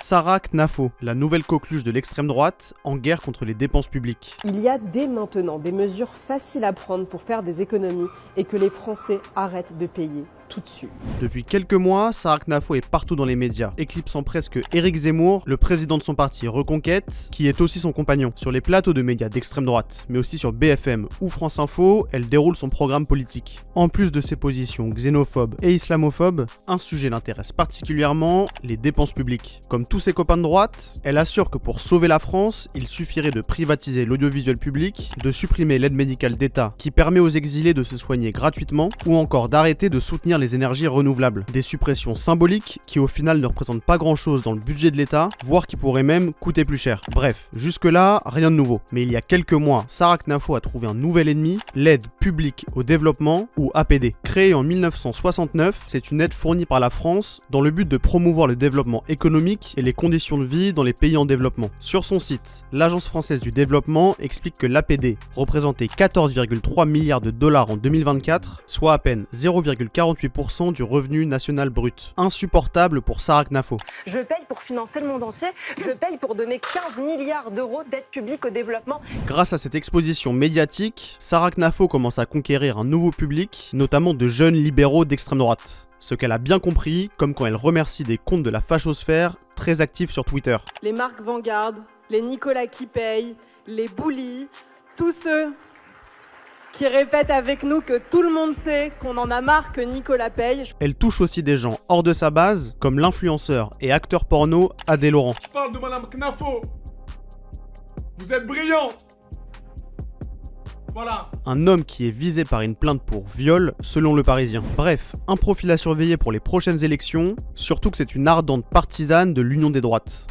Sarah Knafo, la nouvelle coqueluche de l'extrême droite, en guerre contre les dépenses publiques. Il y a dès maintenant des mesures faciles à prendre pour faire des économies et que les Français arrêtent de payer tout de suite. Depuis quelques mois, Sarah Knafo est partout dans les médias, éclipsant presque Éric Zemmour, le président de son parti Reconquête, qui est aussi son compagnon. Sur les plateaux de médias d'extrême droite, mais aussi sur BFM ou France Info, elle déroule son programme politique. En plus de ses positions xénophobes et islamophobes, un sujet l'intéresse particulièrement, les dépenses publiques. Comme tous ses copains de droite, elle assure que pour sauver la France, il suffirait de privatiser l'audiovisuel public, de supprimer l'aide médicale d'État qui permet aux exilés de se soigner gratuitement, ou encore d'arrêter de soutenir les énergies renouvelables. Des suppressions symboliques qui au final ne représentent pas grand chose dans le budget de l'État, voire qui pourraient même coûter plus cher. Bref, jusque-là, rien de nouveau. Mais il y a quelques mois, Sarah Knafo a trouvé un nouvel ennemi, l'aide publique au développement, ou APD. Créée en 1969, c'est une aide fournie par la France dans le but de promouvoir le développement économique et les conditions de vie dans les pays en développement. Sur son site, l'Agence française du développement explique que l'APD représentait 14,3 milliards de dollars en 2024, soit à peine 0,48% du revenu national brut. Insupportable pour Sarah Knafo. Je paye pour financer le monde entier, je paye pour donner 15 milliards d'euros d'aide publique au développement. Grâce à cette exposition médiatique, Sarah Knafo commence à conquérir un nouveau public, notamment de jeunes libéraux d'extrême droite. Ce qu'elle a bien compris, comme quand elle remercie des comptes de la fachosphère très actifs sur Twitter. Les marques Vanguard, les Nicolas qui payent, les Bouli, tous ceux qui répètent avec nous que tout le monde sait qu'on en a marre que Nicolas paye. Elle touche aussi des gens hors de sa base, comme l'influenceur et acteur porno Adé Laurent. Je parle de Madame Knafo. Vous êtes brillante. Voilà. Un homme qui est visé par une plainte pour viol, selon Le Parisien. Bref, un profil à surveiller pour les prochaines élections, surtout que c'est une ardente partisane de l'union des droites.